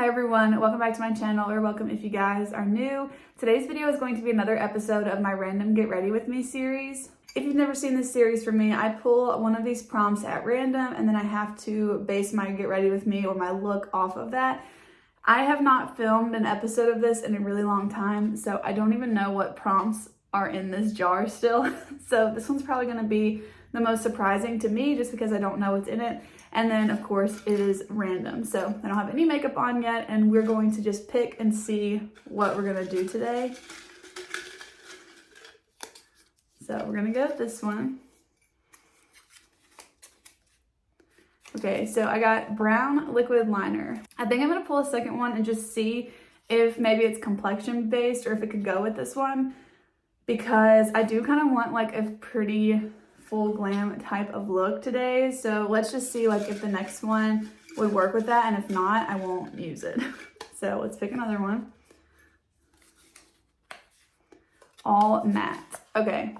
Hi everyone, welcome back to my channel, or welcome if you guys are new. Today's video is going to be another episode of my random Get Ready With Me series. If you've never seen this series from me, I pull one of these prompts at random and then I have to base my Get Ready With Me or my look off of that. I have not filmed an episode of this in a really long time, so I don't even know what prompts are in this jar still. So this one's probably gonna be the most surprising to me just because I don't know what's in it. And then of course it is random. So I don't have any makeup on yet and we're going to just pick and see what we're gonna do today. So we're gonna go with this one. Okay, so I got brown liquid liner. I think I'm gonna pull a second one and just see if maybe it's complexion based or if it could go with this one, because I do kind of want like a pretty full glam type of look today. So let's just see like if the next one would work with that, and if not, I won't use it. So let's pick another one. All matte. Okay.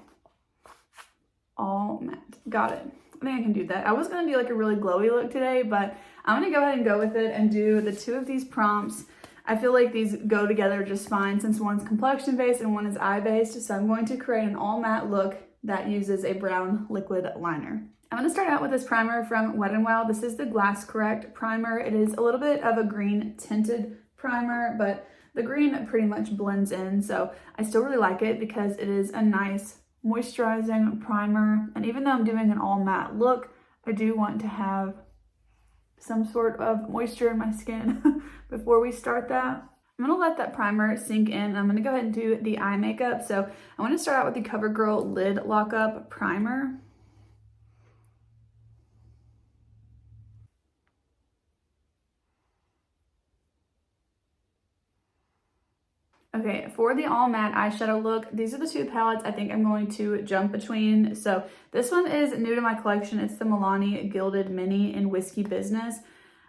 All matte. Got it. I think I can do that. I was going to do like a really glowy look today, but I'm going to go ahead and go with it and do the two of these prompts. I feel like these go together just fine since one's complexion based and one is eye based. So I'm going to create an all matte look that uses a brown liquid liner. I'm going to start out with this primer from Wet n Wild. This is the Glass Correct primer. It is a little bit of a green tinted primer, but the green pretty much blends in. So I still really like it because it is a nice moisturizing primer. And even though I'm doing an all matte look, I do want to have some sort of moisture in my skin before we start that. I'm gonna let that primer sink in. I'm gonna go ahead and do the eye makeup. So I want to start out with the CoverGirl Lid Lockup Primer. Okay, for the all matte eyeshadow look, these are the two palettes I think I'm going to jump between. So this one is new to my collection. It's the Milani Gilded Mini in Whiskey Business.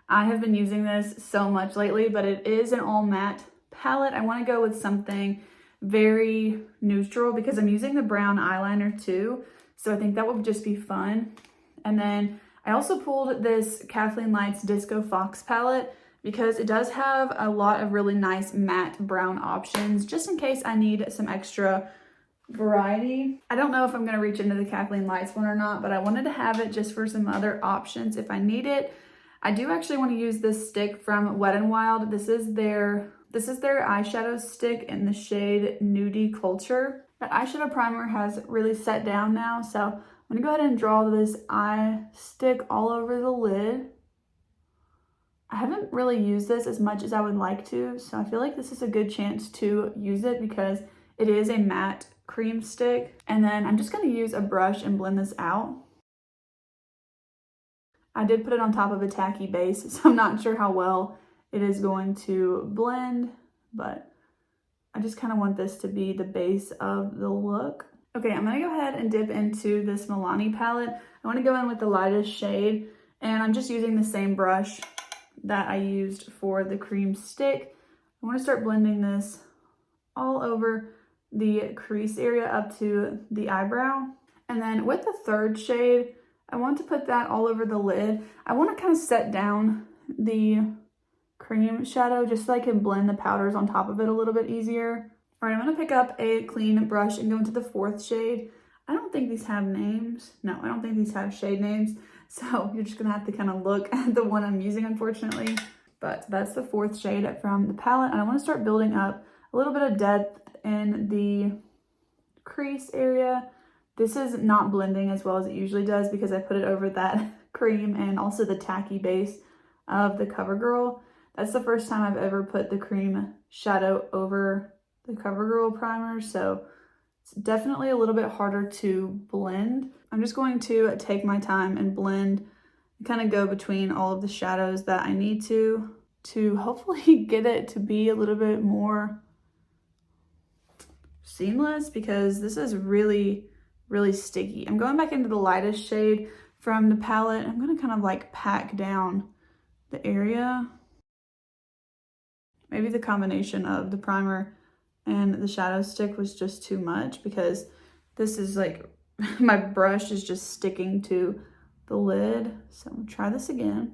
I have been using this so much lately, but it is an all matte palette. I want to go with something very neutral because I'm using the brown eyeliner too. So I think that would just be fun. And then I also pulled this Kathleen Lights Disco Fox palette because it does have a lot of really nice matte brown options just in case I need some extra variety. I don't know if I'm going to reach into the Kathleen Lights one or not, but I wanted to have it just for some other options if I need it. I do actually want to use this stick from Wet n Wild. This is their eyeshadow stick in the shade Nudie Culture. That eyeshadow primer has really set down now, so I'm going to go ahead and draw this eye stick all over the lid. I haven't really used this as much as I would like to, so I feel like this is a good chance to use it because it is a matte cream stick. And then I'm just going to use a brush and blend this out. I did put it on top of a tacky base, so I'm not sure how well it is going to blend, but I just kind of want this to be the base of the look. Okay, I'm going to go ahead and dip into this Milani palette. I want to go in with the lightest shade, and I'm just using the same brush that I used for the cream stick. I want to start blending this all over the crease area up to the eyebrow. And then with the third shade, I want to put that all over the lid. I want to kind of set down the cream shadow just so I can blend the powders on top of it a little bit easier. All right, I'm going to pick up a clean brush and go into the fourth shade. I don't think these have names. No, I don't think these have shade names. So you're just going to have to kind of look at the one I'm using, unfortunately. But that's the fourth shade from the palette. And I want to start building up a little bit of depth in the crease area. This is not blending as well as it usually does because I put it over that cream and also the tacky base of the CoverGirl. That's the first time I've ever put the cream shadow over the CoverGirl primer, so it's definitely a little bit harder to blend. I'm just going to take my time and blend and kind of go between all of the shadows that I need to hopefully get it to be a little bit more seamless because this is really sticky. I'm going back into the lightest shade from the palette. I'm going to kind of like pack down the area. Maybe the combination of the primer and the shadow stick was just too much because this is like, my brush is just sticking to the lid. So I'm gonna try this again.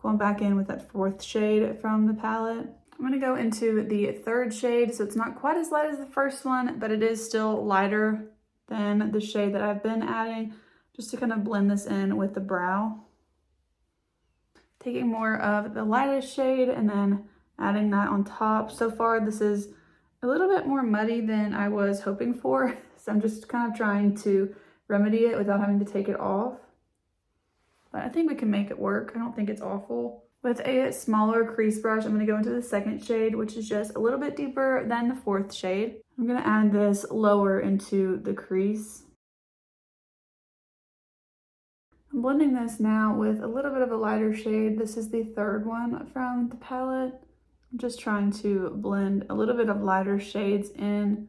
Going back in with that 4th shade from the palette. I'm gonna go into the 3rd shade, so it's not quite as light as the first one, but it is still lighter than the shade that I've been adding, just to kind of blend this in with the brow. Taking more of the lightest shade and then adding that on top. So far, this is a little bit more muddy than I was hoping for, so I'm just kind of trying to remedy it without having to take it off. But I think we can make it work. I don't think it's awful. With a smaller crease brush, I'm going to go into the 2nd shade, which is just a little bit deeper than the 4th shade. I'm going to add this lower into the crease. I'm blending this now with a little bit of a lighter shade. This is the 3rd one from the palette. I'm just trying to blend a little bit of lighter shades in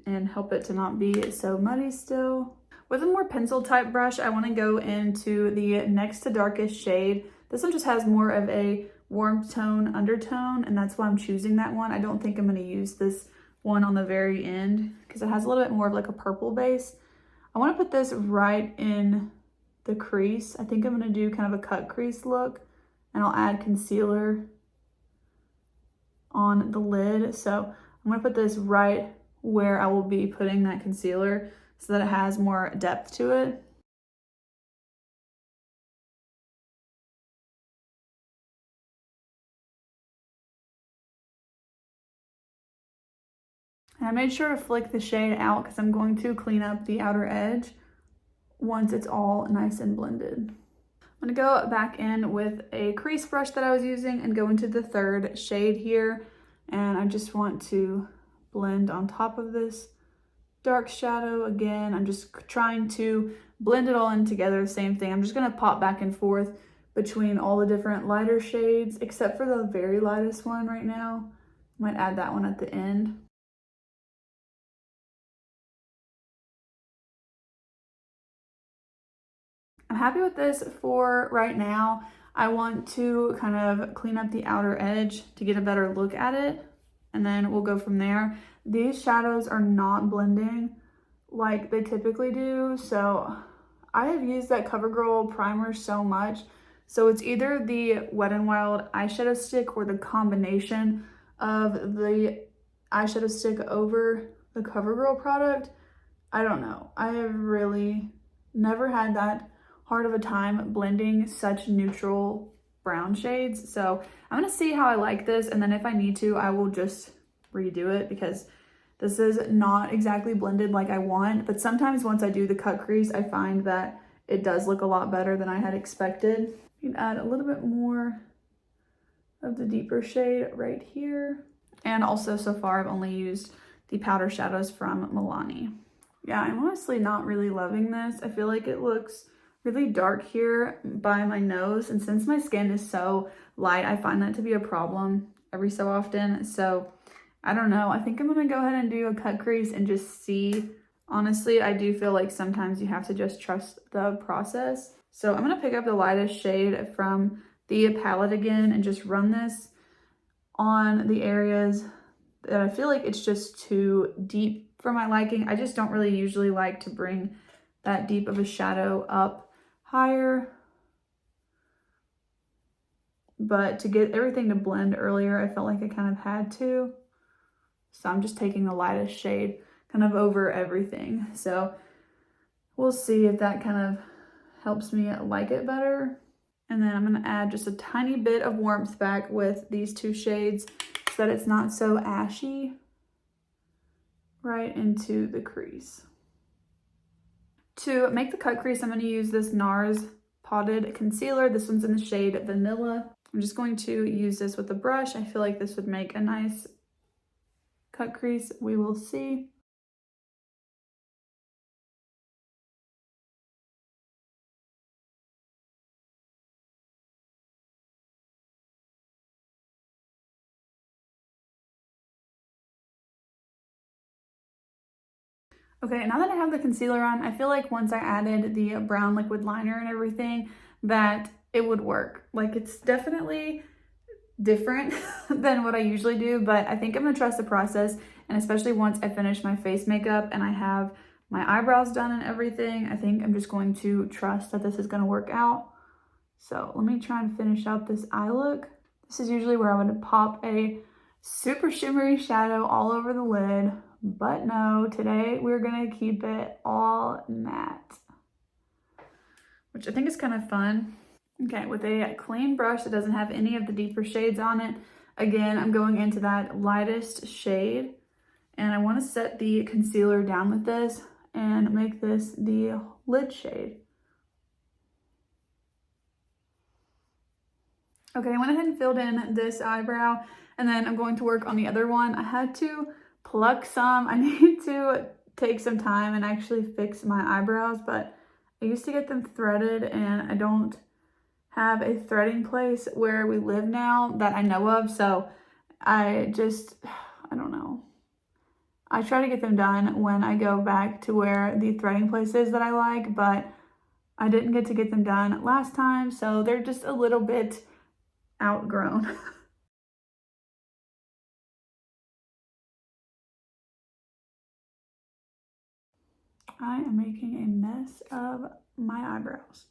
and help it to not be so muddy still. With a more pencil type brush, I want to go into the next to darkest shade. This one just has more of a warm tone undertone, and that's why I'm choosing that one. I don't think I'm going to use this one on the very end because it has a little bit more of like a purple base. I want to put this right in the crease. I think I'm going to do kind of a cut crease look, and I'll add concealer on the lid. So I'm going to put this right where I will be putting that concealer so that it has more depth to it. And I made sure to flick the shade out because I'm going to clean up the outer edge once it's all nice and blended. I'm gonna go back in with a crease brush that I was using and go into the 3rd shade here. And I just want to blend on top of this dark shadow again. I'm just trying to blend it all in together, same thing. I'm just gonna pop back and forth between all the different lighter shades, except for the very lightest one right now. Might add that one at the end. I'm happy with this for right now. I want to kind of clean up the outer edge to get a better look at it, and then we'll go from there. These shadows are not blending like they typically do, so I have used that CoverGirl primer so much. So it's either the Wet n Wild eyeshadow stick or the combination of the eyeshadow stick over the CoverGirl product. I don't know. I have really never had that hard of a time blending such neutral brown shades. So I'm gonna see how I like this, and then if I need to, I will just redo it because this is not exactly blended like I want. But sometimes once I do the cut crease, I find that it does look a lot better than I had expected. You can add a little bit more of the deeper shade right here. And also so far I've only used the powder shadows from Milani. Yeah, I'm honestly not really loving this. I feel like it looks really dark here by my nose, and since my skin is so light, I find that to be a problem every so often. So I don't know, I think I'm gonna go ahead and do a cut crease and just see. Honestly, I do feel like sometimes you have to just trust the process. So I'm gonna pick up the lightest shade from the palette again and just run this on the areas that I feel like it's just too deep for my liking. I just don't really usually like to bring that deep of a shadow up higher, but to get everything to blend earlier, I felt like I kind of had to. So I'm just taking the lightest shade kind of over everything. So we'll see if that kind of helps me like it better. And then I'm gonna add just a tiny bit of warmth back with these 2 shades so that it's not so ashy, right into the crease. To make the cut crease, I'm going to use this NARS Potted Concealer. This one's in the shade Vanilla. I'm just going to use this with a brush. I feel like this would make a nice cut crease. We will see. Okay, now that I have the concealer on, I feel like once I added the brown liquid liner and everything, that it would work. Like, it's definitely different than what I usually do, but I think I'm gonna trust the process. And especially once I finish my face makeup and I have my eyebrows done and everything, I think I'm just going to trust that this is gonna work out. So let me try and finish out this eye look. This is usually where I would pop a super shimmery shadow all over the lid, but no, today we're gonna keep it all matte, which I think is kind of fun. Okay, with a clean brush that doesn't have any of the deeper shades on it, again, I'm going into that lightest shade, and I want to set the concealer down with this and make this the lid shade. Okay, I went ahead and filled in this eyebrow, and then I'm going to work on the other one. I had to pluck some. I need to take some time and actually fix my eyebrows, but I used to get them threaded, and I don't have a threading place where we live now that I know of, so I don't know. I try to get them done when I go back to where the threading place is that I like, but I didn't get to get them done last time, so they're just a little bit outgrown. I am making a mess of my eyebrows.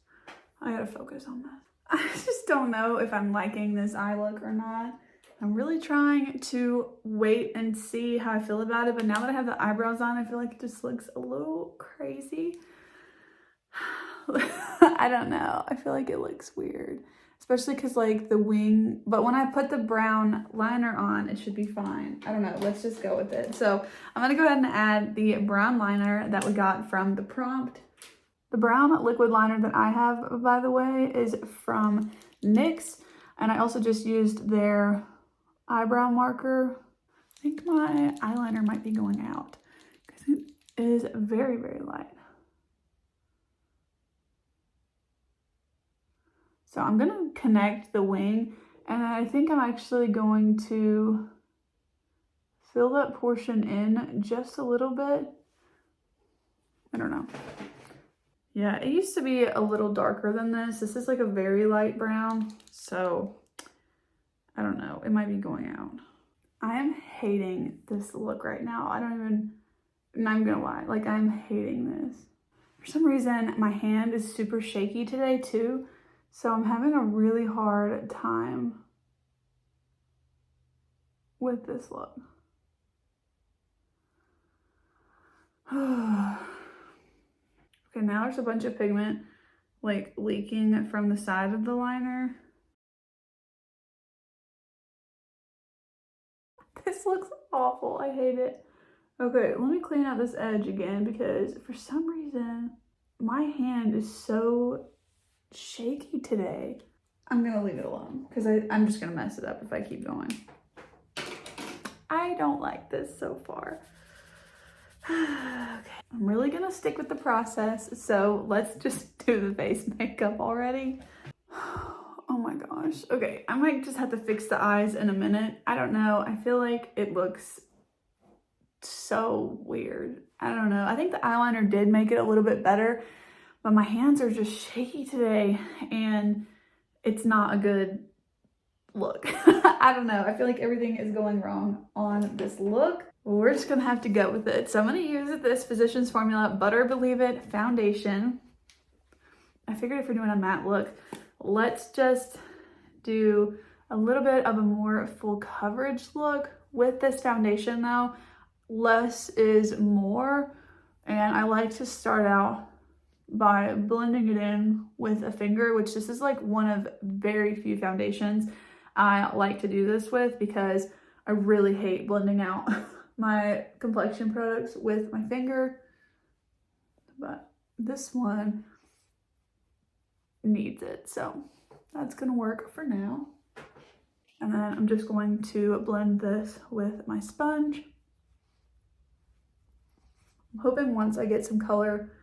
I gotta focus on this. I just don't know if I'm liking this eye look or not. I'm really trying to wait and see how I feel about it, but now that I have the eyebrows on, I feel like it just looks a little crazy. I don't know. I feel like it looks weird, especially because like the wing, but when I put the brown liner on, it should be fine. I don't know. Let's just go with it. So I'm going to go ahead and add the brown liner that we got from the prompt. The brown liquid liner that I have, by the way, is from NYX, and I also just used their eyebrow marker. I think my eyeliner might be going out because it is very, very light. So I'm going to connect the wing, and I think I'm actually going to fill that portion in just a little bit. I don't know. Yeah, it used to be a little darker than this. This is like a very light brown, so I don't know. It might be going out. I am hating this look right now. I'm not gonna lie. Like, I'm hating this. For some reason, my hand is super shaky today too, so I'm having a really hard time with this look. Okay, now there's a bunch of pigment like leaking from the side of the liner. This looks awful. I hate it. Okay, let me clean out this edge again because for some reason my hand is so shaky today. I'm gonna leave it alone because I'm just gonna mess it up if I keep going. I don't like this so far. Okay, I'm really gonna stick with the process, so let's just do the face makeup already. Oh my gosh. Okay, I might just have to fix the eyes in a minute. I don't know. I feel like it looks so weird. I don't know. I think the eyeliner did make it a little bit better, but my hands are just shaky today and it's not a good look. I don't know. I feel like everything is going wrong on this look. We're just gonna have to go with it. So I'm gonna use this Physicians Formula Butter Believe It foundation. I figured if we're doing a matte look, let's just do a little bit of a more full coverage look with this foundation though. Less is more, and I like to start out by blending it in with a finger, which this is like one of very few foundations I like to do this with because I really hate blending out my complexion products with my finger, but this one needs it, so that's gonna work for now. And then I'm just going to blend this with my sponge. I'm hoping once I get some color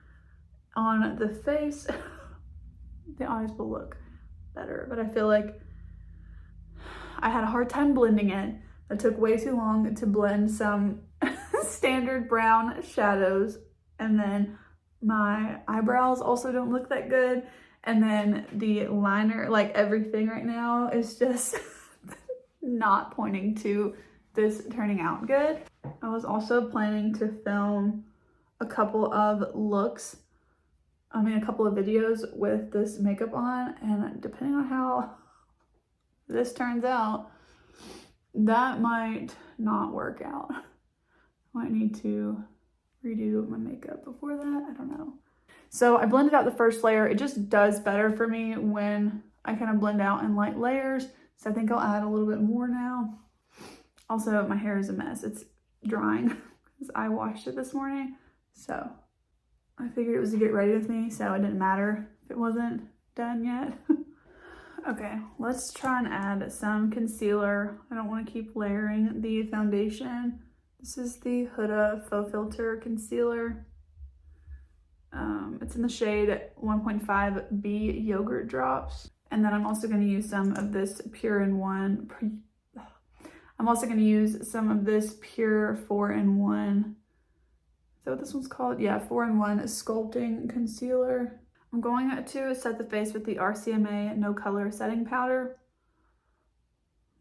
on the face, the eyes will look better, but I feel like I had a hard time blending it. It took way too long to blend some standard brown shadows, and then my eyebrows also don't look that good, and then the liner, like everything right now is just not pointing to this turning out good. I was also planning to film a couple of looks a couple of videos with this makeup on, and depending on how this turns out, that might not work out. I might need to redo my makeup before that. I don't know. So I blended out the first layer. It just does better for me when I kind of blend out in light layers. So I think I'll add a little bit more now. Also, my hair is a mess. It's drying because I washed it this morning. So I figured it was to get ready with me, so it didn't matter if it wasn't done yet. Okay, let's try and add some concealer. I don't want to keep layering the foundation. This is the Huda Faux Filter Concealer. It's in the shade 1.5B Yogurt Drops. And then I'm also going to use some of this Pure 4-in-1. Is that what this one's called? Yeah, 4-in-1 Sculpting Concealer. I'm going to set the face with the RCMA No Color Setting Powder.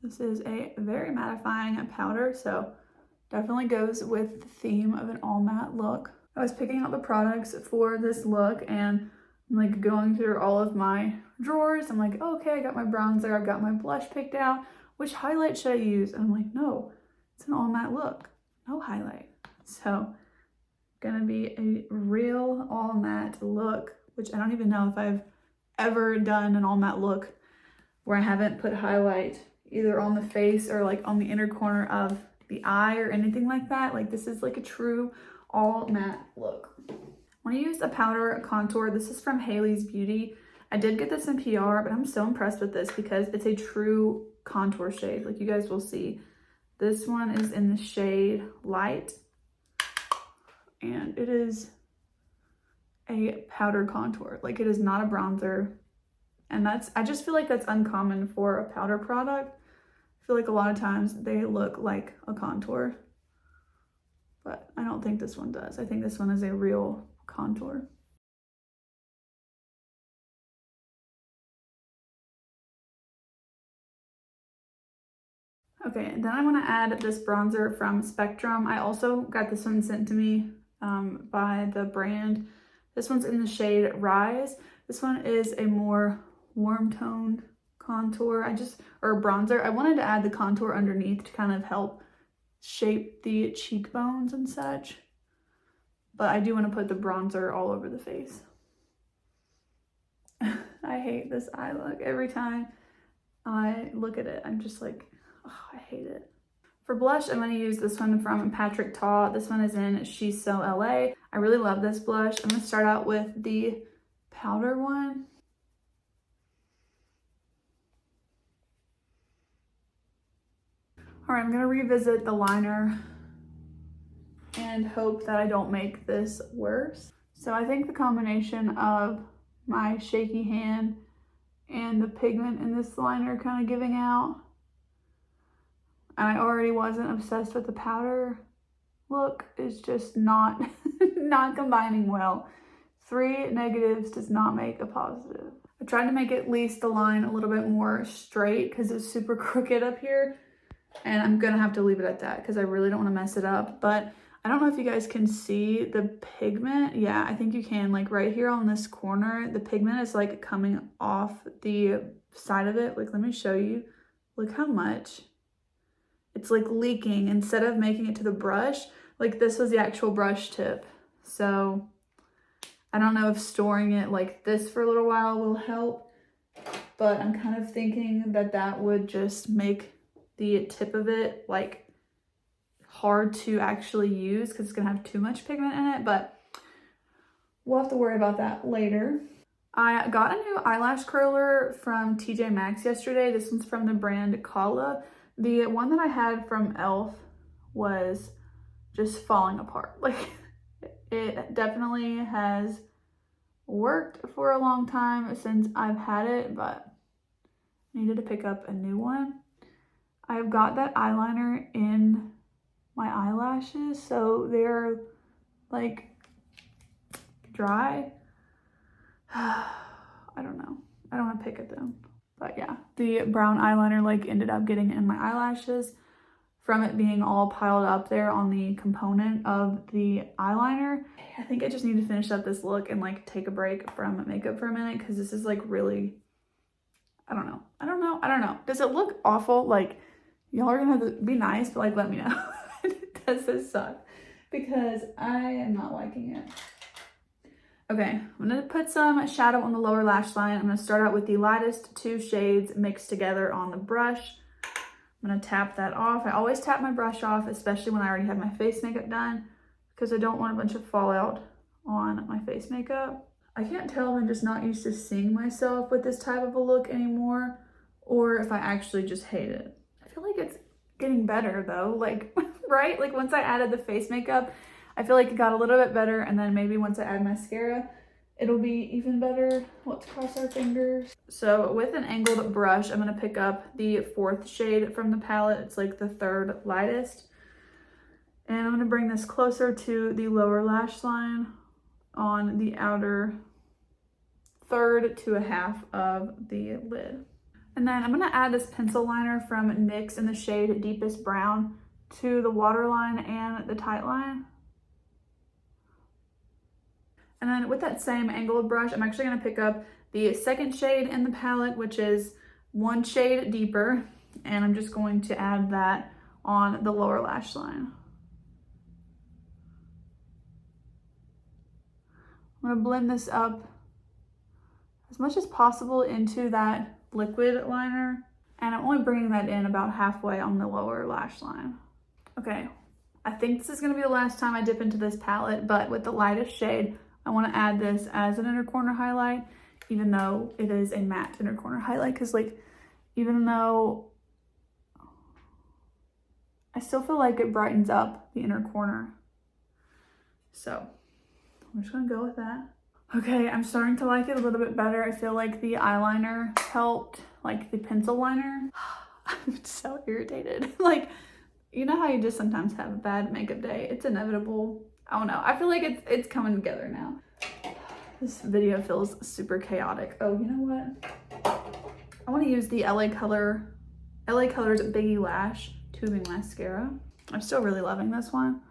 This is a very mattifying powder, so definitely goes with the theme of an all matte look. I was picking out the products for this look, and I'm like going through all of my drawers. I'm like, oh, okay, I got my bronzer, I've got my blush picked out. Which highlight should I use? And I'm like, no, it's an all matte look, no highlight. So gonna be a real all matte look, which I don't even know if I've ever done an all matte look where I haven't put highlight either on the face or like on the inner corner of the eye or anything like that. Like this is like a true all matte look. When I use a powder contour, this is from Hailey's Beauty. I did get this in PR, but I'm so impressed with this because it's a true contour shade. Like you guys will see. This one is in the shade Light, and it is a powder contour. Like it is not a bronzer. And I just feel like that's uncommon for a powder product. I feel like a lot of times they look like a contour, but I don't think this one does. I think this one is a real contour. Okay, and then I want to add this bronzer from Spectrum. I also got this one sent to me by the brand. This one's in the shade Rise. This one is a more warm toned contour. Or bronzer. I wanted to add the contour underneath to kind of help shape the cheekbones and such. But I do want to put the bronzer all over the face. I hate this eye look. Every time I look at it, I'm just like, oh, I hate it. For blush, I'm going to use this one from Patrick Ta. This one is in She's So LA. I really love this blush. I'm going to start out with the powder one. All right, I'm going to revisit the liner and hope that I don't make this worse. So I think the combination of my shaky hand and the pigment in this liner kind of giving out. And I already wasn't obsessed with the powder look. It's just not, not combining well. 3 negatives does not make a positive. I tried to make at least the line a little bit more straight because it's super crooked up here. And I'm gonna have to leave it at that because I really don't want to mess it up. But I don't know if you guys can see the pigment. Yeah, I think you can. Like right here on this corner, the pigment is like coming off the side of it. Like, let me show you. Look how much. It's like leaking instead of making it to the brush. Like this was the actual brush tip. So I don't know if storing it like this for a little while will help, but I'm kind of thinking that that would just make the tip of it like hard to actually use because it's gonna have too much pigment in it, but we'll have to worry about that later. I got a new eyelash curler from TJ Maxx yesterday. This one's from the brand Kala. The one that I had from e.l.f. was just falling apart. Like, it definitely has worked for a long time since I've had it, but I needed to pick up a new one. I've got that eyeliner in my eyelashes, so they're like dry. I don't know. I don't want to pick at them. But yeah, the brown eyeliner like ended up getting in my eyelashes from it being all piled up there on the component of the eyeliner. I think I just need to finish up this look and like take a break from makeup for a minute, because this is like really, I don't know. Does it look awful? Like, y'all are gonna have to be nice, but like let me know. Does this suck? Because I am not liking it. Okay, I'm gonna put some shadow on the lower lash line. I'm gonna start out with the lightest 2 shades mixed together on the brush. I'm gonna tap that off. I always tap my brush off, especially when I already have my face makeup done, because I don't want a bunch of fallout on my face makeup. I can't tell if I'm just not used to seeing myself with this type of a look anymore, or if I actually just hate it. I feel like it's getting better though, like, right? Like once I added the face makeup, I feel like it got a little bit better, and then maybe once I add mascara, it'll be even better. Let's cross our fingers. So with an angled brush, I'm gonna pick up the 4th shade from the palette. It's like the 3rd lightest. And I'm gonna bring this closer to the lower lash line on the outer 1/3 to 1/2 of the lid. And then I'm gonna add this pencil liner from NYX in the shade Deepest Brown to the waterline and the tight line. And then with that same angled brush, I'm actually gonna pick up the 2nd shade in the palette, which is 1 shade deeper. And I'm just going to add that on the lower lash line. I'm gonna blend this up as much as possible into that liquid liner. And I'm only bringing that in about halfway on the lower lash line. Okay, I think this is gonna be the last time I dip into this palette, but with the lightest shade, I want to add this as an inner corner highlight, even though it is a matte inner corner highlight, because like, even though I still feel like it brightens up the inner corner. So I'm just gonna go with that. Okay, I'm starting to like it a little bit better. I feel like the eyeliner helped, like the pencil liner. I'm so irritated. Like, you know how you just sometimes have a bad makeup day? It's inevitable. I don't know. I feel like it's coming together now. This video feels super chaotic. Oh, you know what? I want to use the LA Colors Biggie Lash Tubing Mascara. I'm still really loving this one.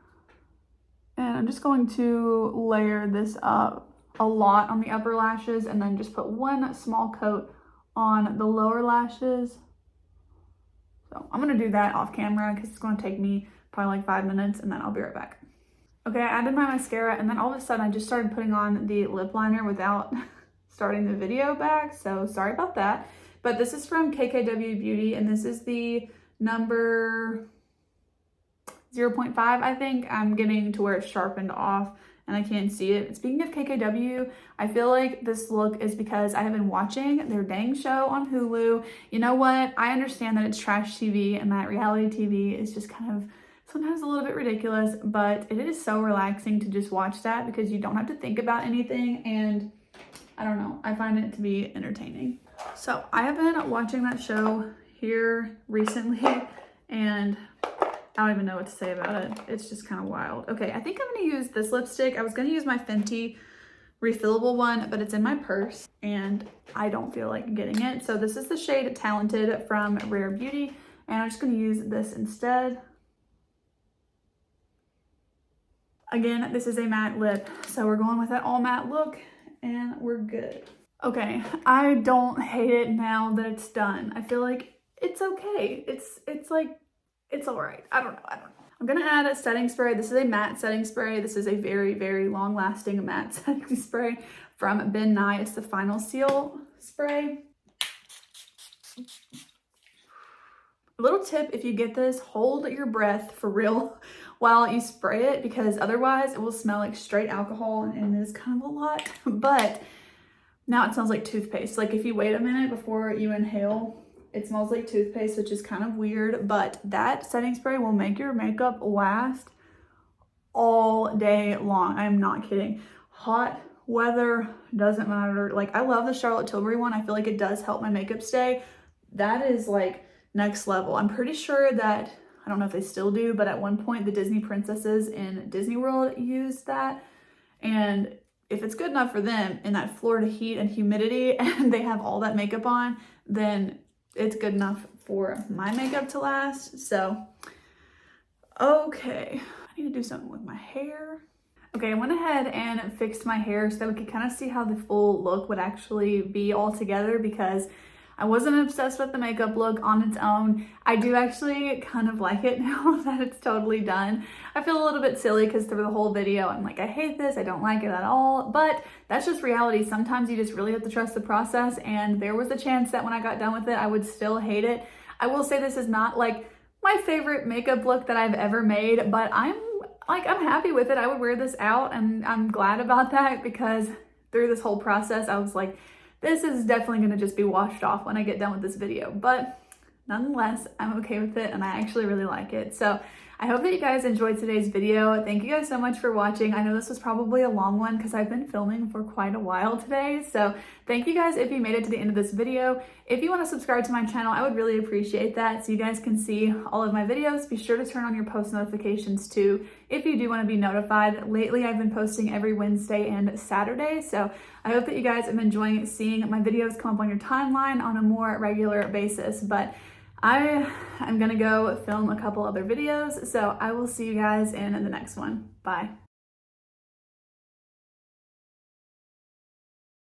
And I'm just going to layer this up a lot on the upper lashes, and then just put 1 small coat on the lower lashes. So I'm gonna do that off camera because it's gonna take me probably like 5 minutes, and then I'll be right back. Okay, I added my mascara, and then all of a sudden I just started putting on the lip liner without starting the video back, so sorry about that. But this is from KKW Beauty, and this is the number 0.5, I think. I'm getting to where it's sharpened off and I can't see it. Speaking of KKW, I feel like this look is because I have been watching their dang show on Hulu. You know what? I understand that it's trash TV and that reality TV is just kind of sometimes a little bit ridiculous, but it is so relaxing to just watch that because you don't have to think about anything, and I don't know, I find it to be entertaining. So I have been watching that show here recently, and I don't even know what to say about it. It's just kind of wild. Okay, I think I'm gonna use this lipstick. I was gonna use my Fenty refillable one, but it's in my purse and I don't feel like getting it. So this is the shade Talented from Rare Beauty, and I'm just gonna use this instead. Again, this is a matte lip, so we're going with that all matte look and we're good. Okay, I don't hate it now that it's done. I feel like it's okay. It's like, it's all right. I don't know. I'm gonna add a setting spray. This is a matte setting spray. This is a very, very long lasting matte setting spray from Ben Nye. It's the Final Seal spray. A little tip, if you get this, hold your breath for real while you spray it, because otherwise it will smell like straight alcohol, and it is kind of a lot. But now it smells like toothpaste. Like if you wait a minute before you inhale, it smells like toothpaste, which is kind of weird, but that setting spray will make your makeup last all day long. I'm not kidding. Hot weather, doesn't matter. Like, I love the Charlotte Tilbury one. I feel like it does help my makeup stay. That is like next level. I'm pretty sure that, I don't know if they still do, but at one point the Disney princesses in Disney World used that. And if it's good enough for them in that Florida heat and humidity and they have all that makeup on, then it's good enough for my makeup to last. So Okay, I need to do something with my hair. Okay, I went ahead and fixed my hair so that we could kind of see how the full look would actually be all together, because I wasn't obsessed with the makeup look on its own. I do actually kind of like it now that it's totally done. I feel a little bit silly because through the whole video, I'm like, I hate this, I don't like it at all, but that's just reality. Sometimes you just really have to trust the process, and there was a chance that when I got done with it, I would still hate it. I will say this is not like my favorite makeup look that I've ever made, but I'm happy with it. I would wear this out, and I'm glad about that, because through this whole process, I was like, this is definitely gonna just be washed off when I get done with this video. But nonetheless, I'm okay with it, and I actually really like it. So I hope that you guys enjoyed today's video. Thank you guys so much for watching. I know this was probably a long one because I've been filming for quite a while today. So thank you guys if you made it to the end of this video. If you want to subscribe to my channel, I would really appreciate that so you guys can see all of my videos. Be sure to turn on your post notifications too if you do want to be notified. Lately, I've been posting every Wednesday and Saturday. So I hope that you guys have been enjoying seeing my videos come up on your timeline on a more regular basis. But I'm gonna go film a couple other videos, so I will see you guys in the next one. Bye.